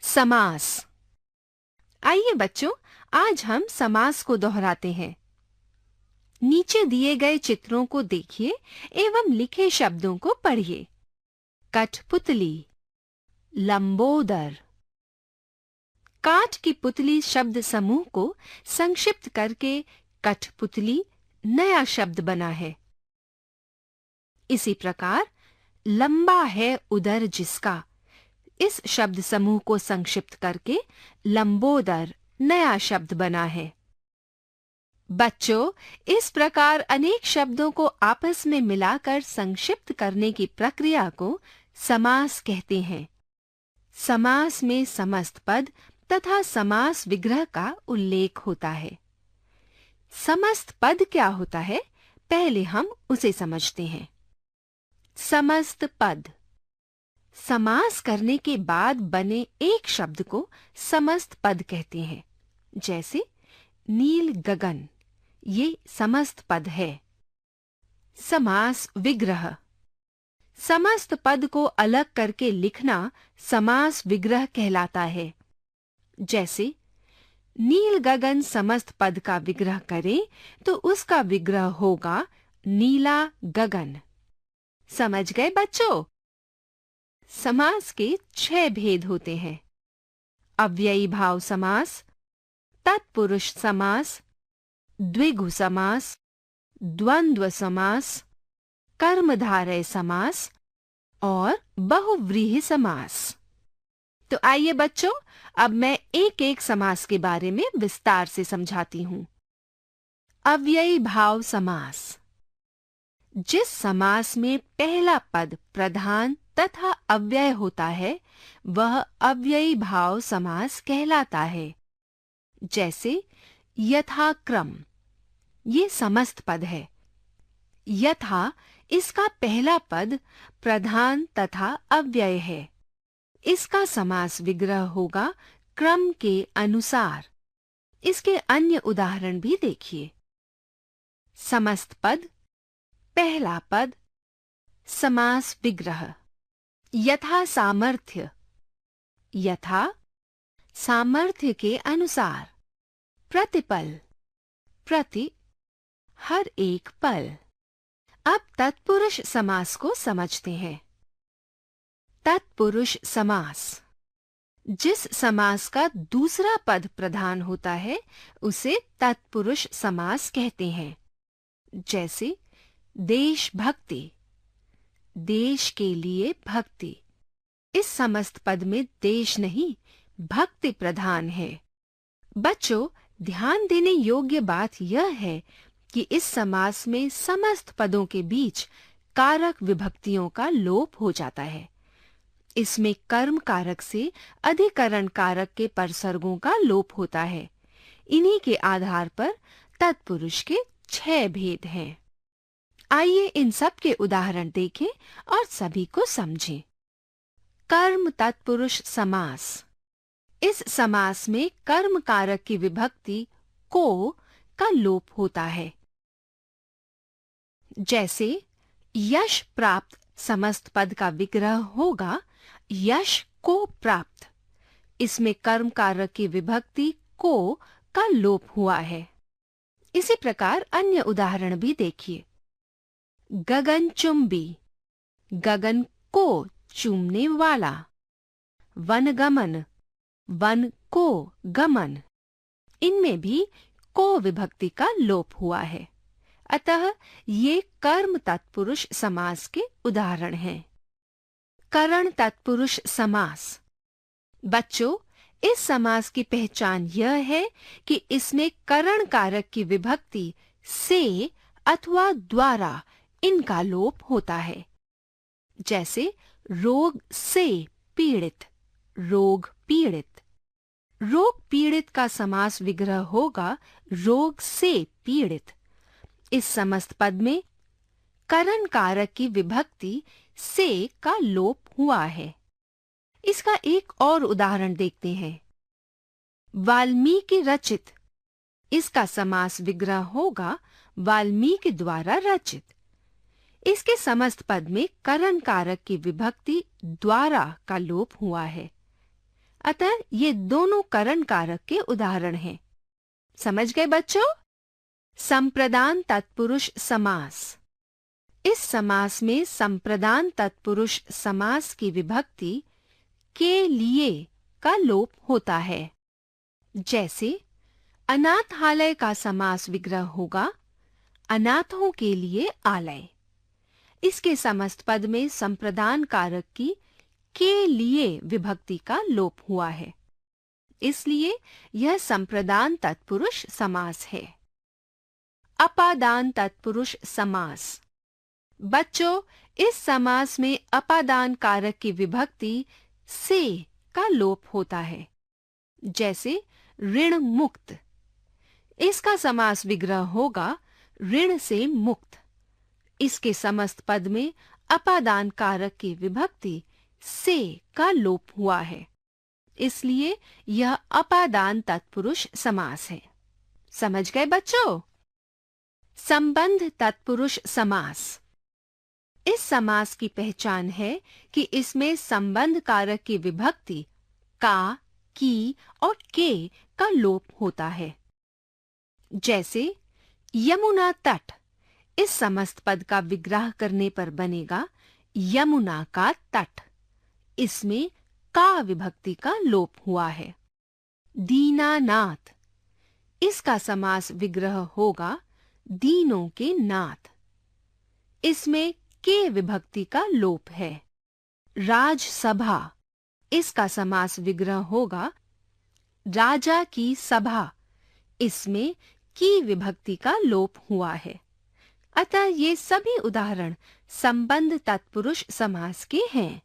समास। आइए बच्चों, आज हम समास को दोहराते हैं। नीचे दिए गए चित्रों को देखिए एवं लिखे शब्दों को पढ़िए। कठपुतली, लंबोदर। काठ की पुतली शब्द समूह को संक्षिप्त करके कठपुतली नया शब्द बना है। इसी प्रकार लंबा है उदर जिसका, इस शब्द समूह को संक्षिप्त करके लंबोदर नया शब्द बना है। बच्चों, इस प्रकार अनेक शब्दों को आपस में मिलाकर संक्षिप्त करने की प्रक्रिया को समास कहते हैं। समास में समस्त पद तथा समास विग्रह का उल्लेख होता है। समस्त पद क्या होता है, पहले हम उसे समझते हैं। समस्त पद समास करने के बाद बने एक शब्द को समस्त पद कहते हैं। जैसे नील गगन, ये समस्त पद है। समास विग्रह, समस्त पद को अलग करके लिखना समास विग्रह कहलाता है। जैसे नील गगन समस्त पद का विग्रह करें तो उसका विग्रह होगा नीला गगन। समझ गए बच्चों? समास के 6 भेद होते हैं। अव्ययी भाव समास, तत्पुरुष समास, द्विगु समास, द्वंद्व समास, कर्मधारय समास और बहुव्रीहि समास। तो आइए बच्चों, अब मैं एक एक समास के बारे में विस्तार से समझाती हूं। अव्ययी भाव समास, जिस समास में पहला पद प्रधान तथा अव्यय होता है वह अव्ययी भाव समास कहलाता है। जैसे यथाक्रम, ये समस्त पद है। यथा इसका पहला पद प्रधान तथा अव्यय है। इसका समास विग्रह होगा क्रम के अनुसार। इसके अन्य उदाहरण भी देखिए। समस्त पद, पहला पद, समास विग्रह। यथा सामर्थ्य, यथा सामर्थ्य के अनुसार। प्रतिपल, प्रति हर एक पल। अब तत्पुरुष समास को समझते हैं। तत्पुरुष समास, जिस समास का दूसरा पद प्रधान होता है उसे तत्पुरुष समास कहते हैं। जैसे देशभक्ति, देश के लिए भक्ति। इस समस्त पद में देश नहीं, भक्ति प्रधान है। बच्चों, ध्यान देने योग्य बात यह है कि इस समास में समस्त पदों के बीच कारक विभक्तियों का लोप हो जाता है। इसमें कर्म कारक से अधिकरण कारक के परसर्गों का लोप होता है। इन्हीं के आधार पर तत्पुरुष के 6 भेद हैं। आइए इन सब के उदाहरण देखें और सभी को समझें। कर्म तत्पुरुष समास, इस समास में कर्म कारक की विभक्ति को का लोप होता है। जैसे यश प्राप्त समस्त पद का विग्रह होगा यश को प्राप्त। इसमें कर्म कारक की विभक्ति को का लोप हुआ है। इसी प्रकार अन्य उदाहरण भी देखिए। गगनचुंबी, गगन को चूमने वाला। वनगमन, वन को गमन। इनमें भी को विभक्ति का लोप हुआ है। अतः ये कर्म तत्पुरुष समास के उदाहरण हैं। करण तत्पुरुष समास, बच्चों, इस समास की पहचान यह है कि इसमें करण कारक की विभक्ति से अथवा द्वारा इनका लोप होता है। जैसे रोग से पीड़ित, रोग पीड़ित। रोग पीड़ित का समास विग्रह होगा रोग से पीड़ित। इस समस्त पद में करण कारक की विभक्ति से का लोप हुआ है। इसका एक और उदाहरण देखते हैं। वाल्मीकि रचित, इसका समास विग्रह होगा वाल्मीकि द्वारा रचित। इसके समस्त पद में करण कारक की विभक्ति द्वारा का लोप हुआ है। अतः ये दोनों करण कारक के उदाहरण हैं। समझ गए बच्चों? संप्रदान तत्पुरुष समास। इस समास में संप्रदान तत्पुरुष समास की विभक्ति के लिए का लोप होता है। जैसे अनाथालय का समास विग्रह होगा अनाथों के लिए आलय। इसके समस्त पद में संप्रदान कारक की के लिए विभक्ति का लोप हुआ है, इसलिए यह संप्रदान तत्पुरुष समास है। अपादान तत्पुरुष समास। बच्चों, इस समास में अपादान कारक की विभक्ति से का लोप होता है। जैसे ऋण मुक्त, इसका समास विग्रह होगा ऋण से मुक्त। इसके समस्त पद में अपादान कारक की विभक्ति से का लोप हुआ है, इसलिए यह अपादान तत्पुरुष समास है। समझ गए बच्चों? संबंध तत्पुरुष समास। इस समास की पहचान है कि इसमें संबंध कारक की विभक्ति का, की और के का लोप होता है। जैसे यमुना तट, इस समस्त पद का विग्रह करने पर बनेगा यमुना का तट। इसमें का विभक्ति का लोप हुआ है। दीनानाथ, इसका समास विग्रह होगा दीनों के नाथ। इसमें के विभक्ति का लोप है। राजसभा, इसका समास विग्रह होगा राजा की सभा। इसमें की विभक्ति का लोप हुआ है। अतः ये सभी उदाहरण संबंध तत्पुरुष समास के हैं।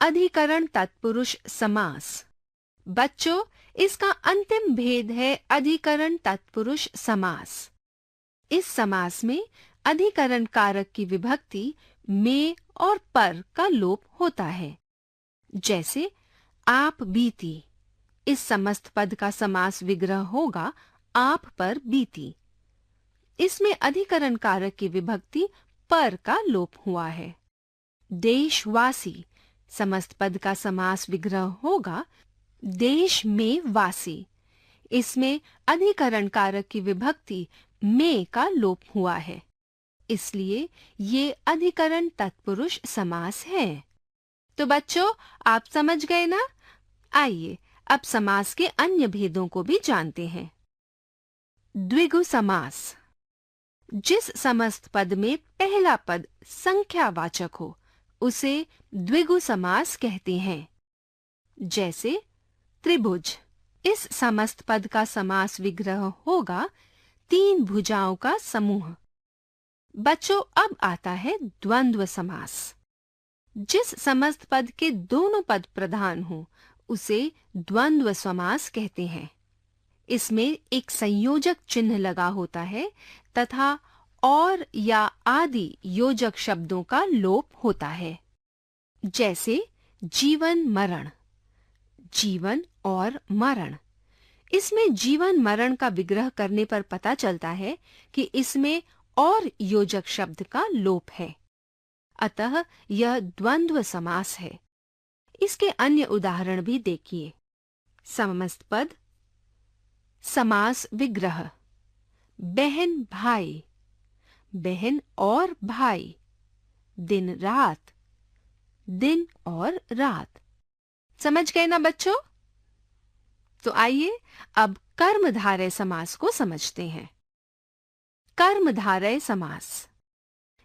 अधिकरण तत्पुरुष समास। बच्चों, इसका अंतिम भेद है अधिकरण तत्पुरुष समास। इस समास में अधिकरण कारक की विभक्ति में और पर का लोप होता है। जैसे आप बीती, इस समस्त पद का समास विग्रह होगा आप पर बीती। इसमें अधिकरण कारक की विभक्ति पर का लोप हुआ है। देशवासी, समस्त पद का समास विग्रह होगा देश में वासी। इसमें अधिकरण कारक की विभक्ति में का लोप हुआ है, इसलिए ये अधिकरण तत्पुरुष समास है। तो बच्चों, आप समझ गए ना? आइए अब समास के अन्य भेदों को भी जानते हैं। द्विगु समास। जिस समस्त पद में पहला पद संख्यावाचक हो उसे द्विगु समास कहते हैं। जैसे त्रिभुज, इस समस्त पद का समास विग्रह होगा तीन भुजाओं का समूह। बच्चों, अब आता है द्वंद्व समास। जिस समस्त पद के दोनों पद प्रधान हो उसे द्वंद्व समास कहते हैं। इसमें एक संयोजक चिन्ह लगा होता है तथा और या आदि योजक शब्दों का लोप होता है। जैसे जीवन मरण, जीवन और मरण। इसमें जीवन मरण का विग्रह करने पर पता चलता है कि इसमें और योजक शब्द का लोप है, अतः यह द्वंद्व समास है। इसके अन्य उदाहरण भी देखिए। समस्त पद समास विग्रह। बहन भाई, बहन और भाई। दिन रात, दिन और रात। समझ गए ना बच्चों? तो आइए अब कर्मधारय समास को समझते हैं। कर्मधारय समास।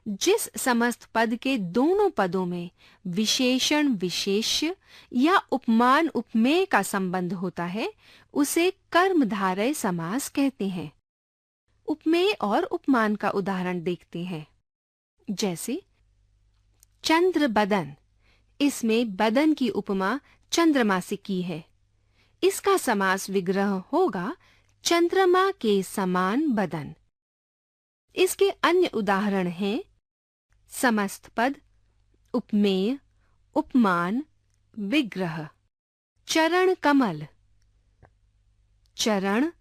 जिस समस्त पद के दोनों पदों में विशेषण विशेष्य या उपमान उपमेय का संबंध होता है उसे कर्मधारय समास कहते हैं। उपमेय और उपमान का उदाहरण देखते हैं। जैसे चंद्र बदन, इसमें बदन की उपमा चंद्रमा से की है। इसका समास विग्रह होगा चंद्रमा के समान बदन। इसके अन्य उदाहरण हैं समस्त पद, उपमेय, उपमान, विग्रह। चरण कमल, चरण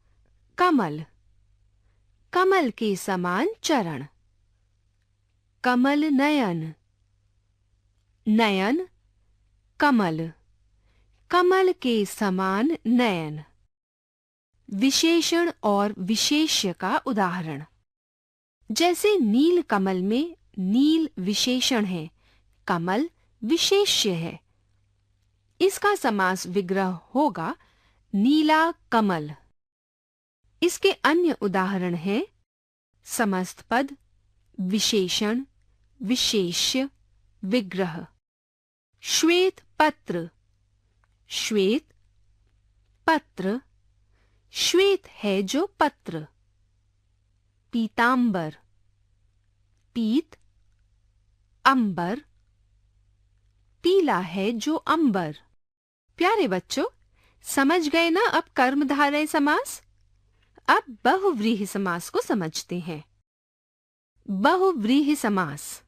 कमल, कमल के समान चरण। कमल नयन, नयन कमल, कमल के समान नयन। विशेषण और विशेष्य का उदाहरण। जैसे नील कमल में नील विशेषण है, कमल विशेष्य है। इसका समास विग्रह होगा नीला कमल। इसके अन्य उदाहरण हैं समस्त पद, विशेषण, विशेष्य, विग्रह। श्वेत पत्र, श्वेत पत्र, श्वेत है जो पत्र। पीतांबर, पीत अंबर, पीला है जो अंबर। प्यारे बच्चों, समझ गए ना अब कर्मधारय समास? अब बहुव्रीहि समास को समझते हैं। बहुव्रीहि समास।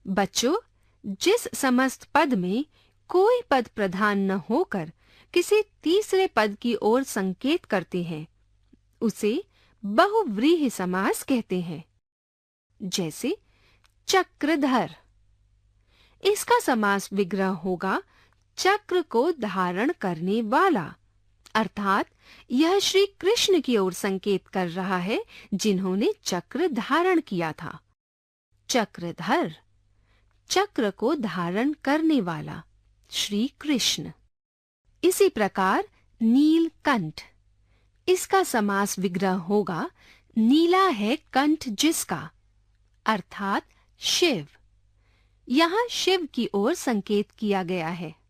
बच्चों, जिस समस्त पद में कोई पद प्रधान न होकर किसी तीसरे पद की ओर संकेत करते हैं, उसे बहुव्रीहि समास कहते हैं। जैसे चक्रधर, इसका समास विग्रह होगा चक्र को धारण करने वाला, अर्थात यह श्री कृष्ण की ओर संकेत कर रहा है जिन्होंने चक्र धारण किया था। चक्रधर, चक्र को धारण करने वाला, श्री कृष्ण। इसी प्रकार नीलकंठ, इसका समास विग्रह होगा नीला है कंठ जिसका, अर्थात शिव। यहाँ शिव की ओर संकेत किया गया है।